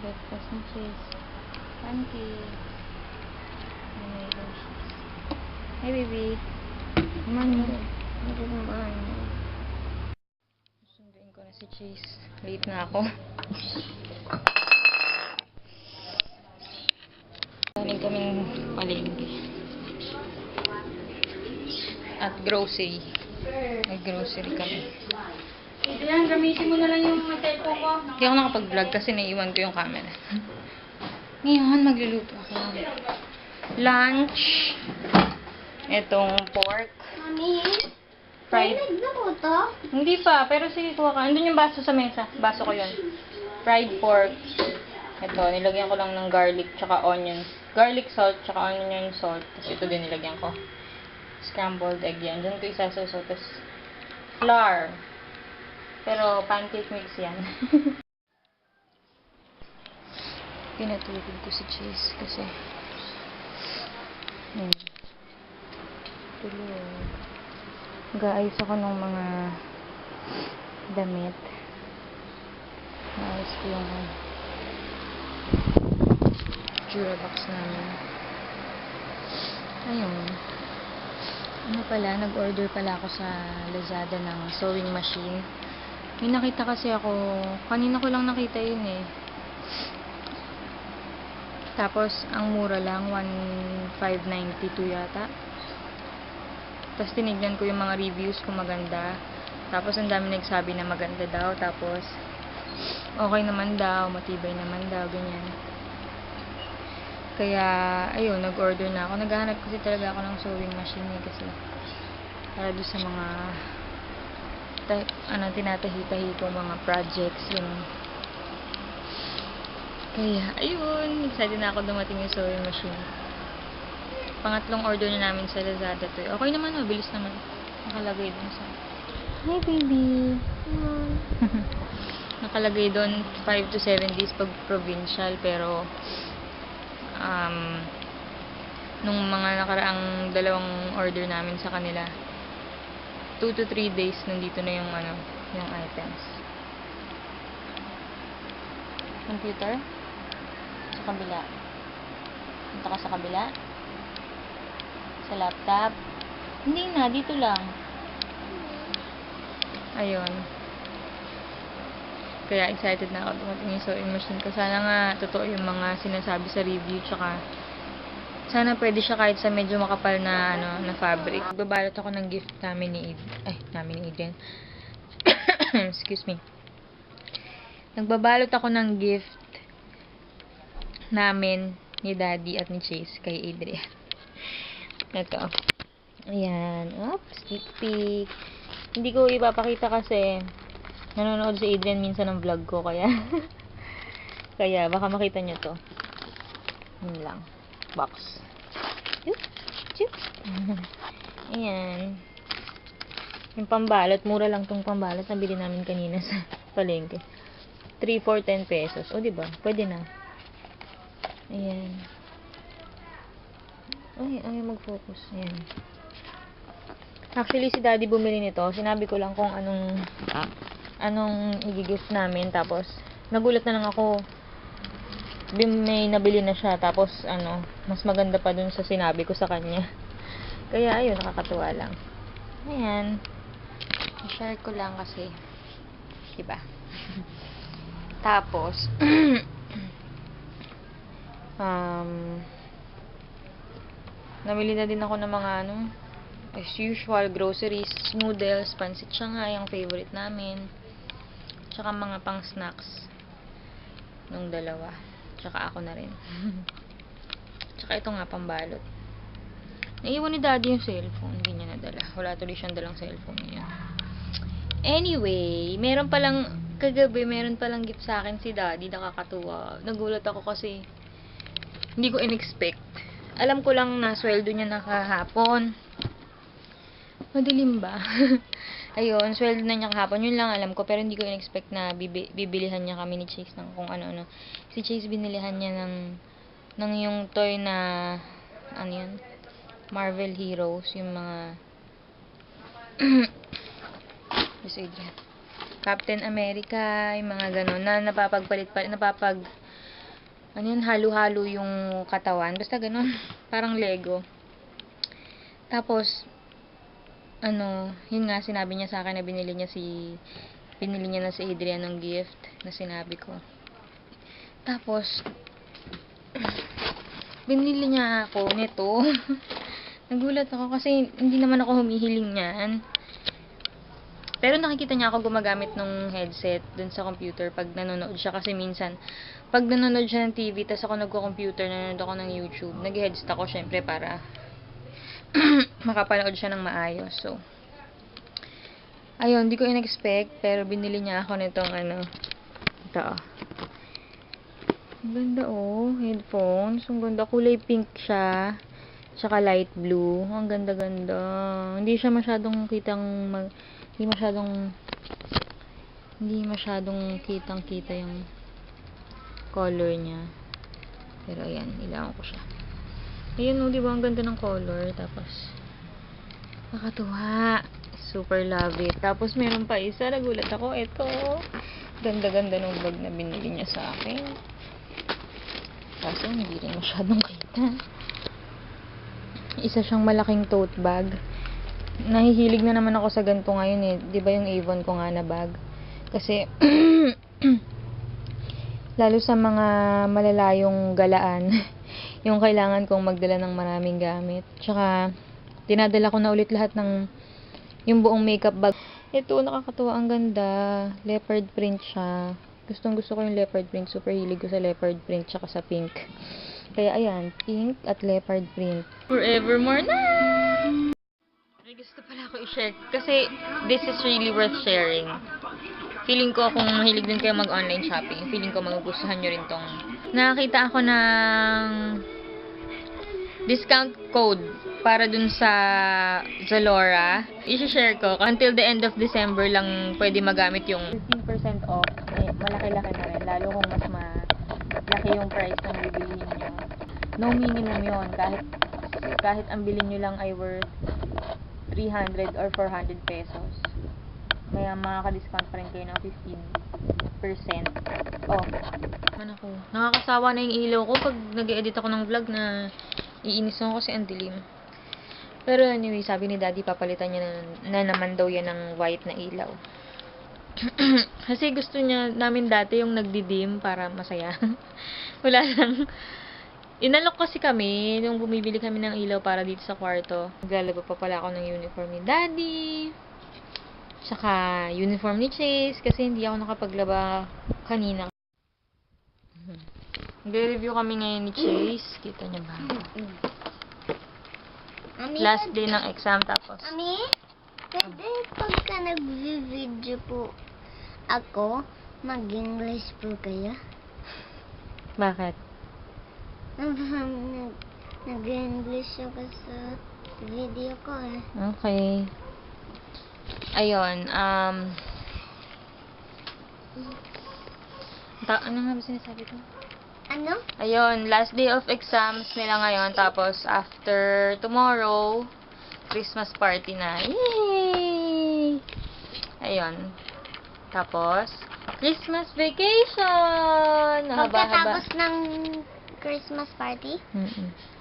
Breakfast ni Chase. Pancake. Hey, baby. Morning. Good morning. Sunduin ko na si Chase. Late na ako. Galing kaming palengke. At grocery. Nag-grocery kami. Yan, gamitin mo na lang yung cellphone ko. Hindi ako nakapag-vlog kasi naiwan ko yung camera. Ngayon, magluluto ako. Lunch. Etong pork. Mami, Fried. nagluto? Hindi pa, pero sige, kuha ka. Andun yung baso sa mesa. Baso ko yun. Fried pork. Ito, nilagyan ko lang ng garlic tsaka onion. Garlic salt tsaka onion salt. Tapos ito din nilagyan ko. Scrambled egg yan. Diyan ko isasasaw. Tapos flour. Pero pancake mix yan. Pinatulog ko si Chase kasi tulog. Mag-aayos ako ng mga damit. Naayos ko yung Durabox namin. Ayun. Ano pala, nag-order pala ako sa Lazada ng sewing machine. May nakita kasi ako, kanina ko lang nakita yun eh. Tapos, ang mura lang, 1,592 yata. Tapos, tinignan ko yung mga reviews kung maganda. Tapos, ang dami nagsabi na maganda daw. Tapos, okay naman daw, matibay naman daw, ganyan. Kaya, ayun, nag-order na ako. Naghahanap kasi talaga ako ng sewing machine eh, kasi para doon sa mga tinatahi-tahi ko mga projects, yun. Kaya, ayun, excited na ako dumating yung sewing machine. Pangatlong order na namin sa Lazada to. Okay naman, mabilis naman. Nakalagay dun sa... Hi, baby! Nakalagay dun 5 to 7 days pag provincial, pero nung mga nakaraang dalawang order namin sa kanila, 2 to 3 days nandito na yung yung items. Computer? Sa kabila. Punta ka sa kabila. Sa laptop. Hindi na, dito lang. Ayun. Kaya excited na ako dumating yung sewing machine ko. Sana nga totoo yung mga sinasabi sa review, tsaka sana pwede siya kahit sa medyo makapal na na fabric. Babalot ako ng gift namin ni Adrian. Excuse me. Nagbabalot ako ng gift namin ni Daddy at ni Chase kay Adrian. Ito. Ayan. Sneak peek. Hindi ko ipapakita kasi nanonood si Adrian minsan ng vlog ko, kaya kaya baka makita nyo to. Yun lang. Box. Chup. Ayan. Yung pambalot, mura lang tong pambalot. Nabili namin kanina sa palengke. 3 for 10 pesos. O, diba? Pwede na. Ayan. Ay, mag-focus. Ayan. Actually, si Daddy bumili nito. Sinabi ko lang kung anong i-gift namin. Tapos, nagulat na lang ako. May nabili na siya. Tapos, mas maganda pa dun sa sinabi ko sa kanya. Kaya, ayun, nakakatuwa lang. Ayan. I-share ko lang kasi. Diba? Tapos, namili na din ako ng mga as usual, groceries, noodles, pansit Shanghai, ang favorite namin. Tsaka mga pang snacks. Nung dalawa. Tsaka ako na rin. Tsaka ito nga, pambalot. Naiwan ni Daddy yung cellphone. Hindi niya nadala. Wala tuloy siyang dalang cellphone niya. Anyway, kagabi, meron palang gift sa akin si Daddy. Nakakatuwa. Nagulat ako kasi hindi ko in-expect. Alam ko lang na sweldo niya nakahapon. Madilim ba? Ayun, sweldo na niya kahapon. Yun lang alam ko. Pero hindi ko in-expect na bibilihan niya kami ni Chase ng kung ano-ano. Si Chase binilihan niya ng yung toy na yun? Marvel Heroes. Yung mga Yes, Adrian. Captain America, yung mga gano'n na ano yun, halo-halo yung katawan. Basta ganun. Parang Lego. Tapos, yun nga, sinabi niya sa akin na binili niya na si Adrian ng gift na sinabi ko. Tapos, binili niya ako nito. Nagulat ako kasi hindi naman ako humihiling niyan. Pero nakikita niya ako gumagamit ng headset dun sa computer pag nanonood siya. Kasi minsan, pag nanonood siya ng TV, tas ako nagko-computer, nanonood ako ng YouTube, nag-headset ako syempre para makapanood siya ng maayos. So, ayun, hindi ko in-expect, pero binili niya ako nitong ito. Ang ganda headphones. Ang ganda, kulay pink siya. Tsaka light blue. Ang ganda-ganda. Hindi siya masyadong hindi masyadong kitang-kita yung color niya. Pero ayan, ilangan ko siya. Ayun, di ba ang ganda ng color? Tapos, nakatuwa. Super love it. Tapos, meron pa isa. Nagulat ako. Ito. Ganda-ganda ng bag na binili niya sa akin. Kaso, hindi rin masyadong kita. Isa siyang malaking tote bag. Nahihilig na naman ako sa ganito ngayon eh. Di ba yung Avon ko nga na bag? Kasi, lalo sa mga malalayong galaan, yung kailangan kong magdala ng maraming gamit. Tsaka, dinadala ko na ulit lahat ng yung buong makeup bag. Ito, nakakatuwa. Ang ganda. Leopard print siya. Gustong gusto ko yung leopard print. Super hilig ko sa leopard print tsaka sa pink. Kaya ayan, pink at leopard print. Forevermore na! May gusto pala ako i-share. Kasi this is really worth sharing. Feeling ko kung mahilig din kayo mag-online shopping, feeling ko magugustuhan nyo rin tong. Nakakita ako ng discount code para dun sa Zalora. I-share ko. Until the end of December lang pwede magamit yung 15% off. Malaki-laki na rin. Lalo kung mas malaki yung price ng bibilihin nyo. No minimum yun. Kahit ang bilhin nyo lang ay worth 300 or 400 pesos. May makaka-discount pa rin kayo ng 15% off. Ako, nakakasawa na yung ilaw ko pag nag-edit ako ng vlog na iinis ako kasi ang dilim. Pero anyway, sabi ni Daddy papalitan niya na naman daw yan ng white na ilaw. Kasi gusto niya namin dati yung nagdidim para masaya. Wala lang. Inalok kasi kami nung bumibili kami ng ilaw para dito sa kwarto. Naglalaba pa pala ako ng uniform ni Daddy. Tsaka uniform ni Chase kasi hindi ako nakapaglaba kanina. Nagre-review kami ngayon ni Chase. Kita niya ba? Mami, Last day ng exam tapos. Mami, pwede pagka nag-video po ako, mag-English po kayo? Bakit? Nag-English ako sa video ko eh. Okay. Ayun, ano nga ba sinasabi ko? Ano? Ayun, last day of exams nila ngayon. Tapos, after tomorrow, Christmas party na. Yay! Ayun. Tapos, Christmas vacation! Haba-haba. Pagkatapos ng Christmas party,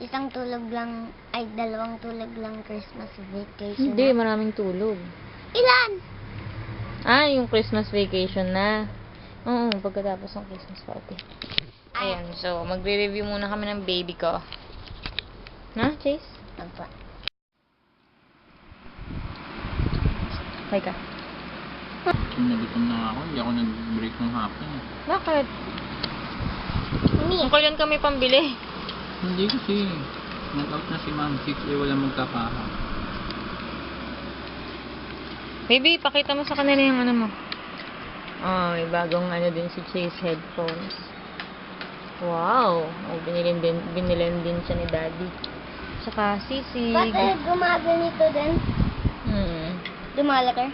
isang tulog lang, ay 2 tulog lang Christmas vacation. Hindi, maraming tulog. Ilan? Yung Christmas vacation na. Oo, pagkatapos ng Christmas party. Ayun, so, magre-review muna kami ng baby ko. Na, Chase? Apa. Hi ka. Nagutom na ako. Hindi ako nag-break ng hapon. Bakit? Mami, Kailan kami pambili? Hindi kasi. Nag-out na si Ma'am 6. Wala magkakaha. Baby, pakita mo sa kanila yung ano mo. May bagong din si Chase headphones. Wow! Binilin din siya ni Daddy. Saka sisig. bakit gumaganito din? Lumalaki?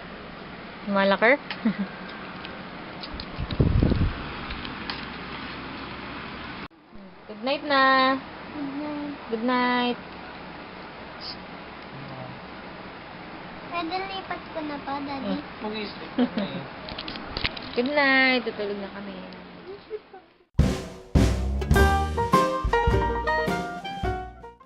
Malakar? Good night na. Good night. Pwede lipat ko na pa, Daddy? Mag-i-sleep Good night. Tutulog na kami.